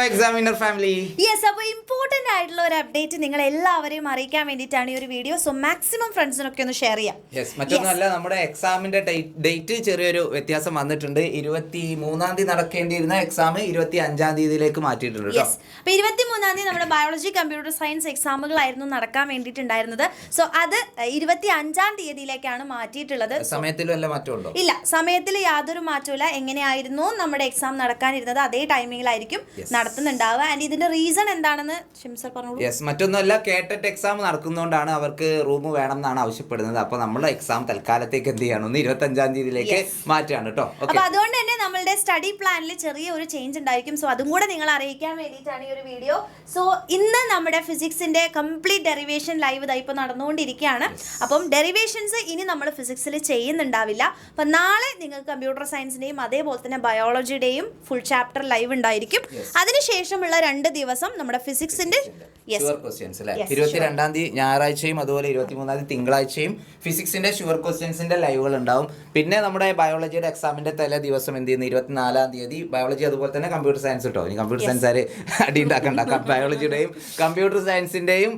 Examiner family yes, അപ്പോൾ important ആയിട്ടുള്ള ഒരു അപ്ഡേറ്റ് നിങ്ങൾ എല്ലാവരെയും അറിയിക്കാൻ വേണ്ടിയിട്ടാണ് ഈ ഒരു വീഡിയോ. സോ മാക്സിമം ഫ്രണ്ട്സിനൊക്കെ ഒന്ന് ഷെയർ ചെയ്യാം. യെസ്, മറ്റൊന്നുമല്ല, നമ്മുടെ എക്സാമിന്റെ ഡേറ്റ് ചെറിയൊരു വ്യത്യാസം വന്നിട്ടുണ്ട്. 23-ാം തീയതി നടക്കേണ്ടിയിരുന്ന എക്സാം 25-ാം തീയതിയിലേക്ക് മാറ്റിയിട്ടുണ്ട്. യെസ്, അപ്പോൾ 23-ാം തീയതി നമ്മുടെ ബയോളജി കമ്പ്യൂട്ടർ സയൻസ് എക്സാമുകളായിരുന്നു നടക്കാൻ വേണ്ടിയിട്ടുണ്ടായിരുന്നത്. സോ അത് 25-ാം തീയതിയിലേക്കാണ് മാറ്റിയിട്ടുള്ളത്. സമയത്തിൽ വല്ല മാറ്റമുണ്ടോ? ഇല്ല, സമയത്തിൽ യാതൊരു മാറ്റമില്ല. എങ്ങനെയായിരുന്നു നമ്മുടെ എക്സാം നടക്കാനിരുന്നത് അതേ ടൈമിങ്ങിലായിരിക്കും നടത്തുന്നുണ്ടാവുക. ആൻഡ് ഇതിന്റെ റീസൺ എന്താണെന്ന് ഷിംസർ പറഞ്ഞോളൂ. യെസ്, മറ്റൊന്നുമല്ല, കേട്ടറ്റ് എക്സാം നടക്കുന്നതുകൊണ്ടാണ് അവർക്ക് റൂം വേണം എന്നാണ് ആവശ്യപ്പെടുന്നത്. അപ്പോൾ നമ്മൾ എക്സാം തൽക്കാലത്തേക്ക് എന്ത് ചെയ്യണം, 25-ാം തീയതിയിലേക്ക് മാറ്റുകയാണ് കേട്ടോ. അപ്പോൾ അതുകൊണ്ട് തന്നെ നമ്മളുടെ സ്റ്റഡി പ്ലാനിൽ ചെറിയ ഒരു ചേഞ്ച് ഉണ്ടായിരിക്കും. സോ അതും കൂടെ നിങ്ങൾ അറിയിക്കാൻ വേണ്ടിയിട്ടാണ് ഈ ഒരു വീഡിയോ. സോ ഇന്ന് നമ്മുടെ ഫിസിക്സിന്റെ കംപ്ലീറ്റ് ഡെറിവേഷൻ ലൈവ് ഇതാ ഇപ്പോൾ നടന്നുകൊണ്ടിരിക്കുകയാണ്. അപ്പം ഡെറിവേഷൻസ് ഇനി നമ്മൾ ഫിസിക്സിൽ ചെയ്യുന്നുണ്ടാവില്ല. അപ്പം നാളെ നിങ്ങൾക്ക് കമ്പ്യൂട്ടർ സയൻസിന്റെയും അതേപോലെ തന്നെ ബയോളജിയുടെയും ഫുൾ ചാപ്റ്റർ ലൈവ് ഉണ്ടായിരിക്കും. അതിനുശേഷമുള്ള 2 ദിവസം നമ്മുടെ ഫിസിക്സിന്റെ ഷുവർ ക്വസ്റ്റ്യൻസ് അല്ലേ, 22-ാം തീയതി ഞായറാഴ്ചയും അതുപോലെ 23-ാം തീയതി തിങ്കളാഴ്ചയും ഫിസിക്സിന്റെ ഷുവർ ക്വസ്റ്റ്യൻസിന്റെ ലൈവുകൾ ഉണ്ടാവും. പിന്നെ നമ്മുടെ ബയോളജിയുടെ എക്സാമിന്റെ തലേ ദിവസം എന്ത് ചെയ്യുന്നു, 24-ാം തീയതി ബയോളജി അതുപോലെ തന്നെ കമ്പ്യൂട്ടർ സയൻസ് കേട്ടോ. ഇനി കമ്പ്യൂട്ടർ സയൻസ് ആര് അടി ഉണ്ടാക്കണ്ടാക്കാം. ബയോളജിയുടെയും കമ്പ്യൂട്ടർ സയൻസിന്റെയും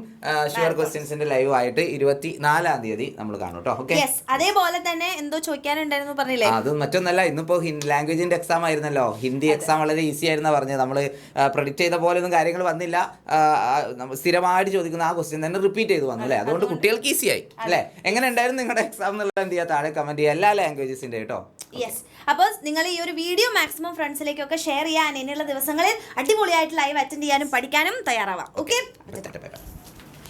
ഷുവർ ക്വസ്റ്റ്യൻസിന്റെ ലൈവ് ആയിട്ട് 24-ാം തീയതി നമ്മൾ കാണും കേട്ടോ. ഓക്കെ, അതേപോലെ തന്നെ എന്തോ ചോദിക്കാനുണ്ടായിരുന്നു പറഞ്ഞില്ലേ? അത് മറ്റൊന്നല്ല, ഇന്നിപ്പോ ലാംഗ്വേജിന്റെ എക്സാം ആയിരുന്നല്ലോ. ഹിന്ദി എക്സാം വളരെ ഈസി ആയിരുന്ന പറഞ്ഞത്. നമ്മൾ പ്രഡിക്റ്റ് ചെയ്ത പോലെ ഒന്നും കാര്യങ്ങൾ വന്നില്ല. സ്ഥിരമായിട്ട് ചോദിക്കുന്ന ആ ക്വസ്റ്റ്യൻ തന്നെ റിപ്പീറ്റ് ചെയ്ത് വന്നു അല്ലേ. അതുകൊണ്ട് കുട്ടികൾക്ക് ഈസി ആയി അല്ലേ. എങ്ങനെ ഉണ്ടായിരുന്നു നിങ്ങളുടെ എക്സാം എന്നുള്ള എന്ത് ചെയ്യുക, താഴെ കമന്റ് ചെയ്യുക, എല്ലാ ലാംഗ്വേജസിന്റെ കേട്ടോ. യെസ്, അപ്പോൾ നിങ്ങൾ ഈ ഒരു വീഡിയോ മാക്സിമം ഫ്രണ്ട്സിലേക്കൊക്കെ ഷെയർ ചെയ്യാൻ, ഇനിയുള്ള ദിവസങ്ങളിൽ അടിപൊളിയായിട്ട് ലൈവ് അറ്റൻഡ് ചെയ്യാനും പഠിക്കാനും തയ്യാറാവാം. ഓക്കെ.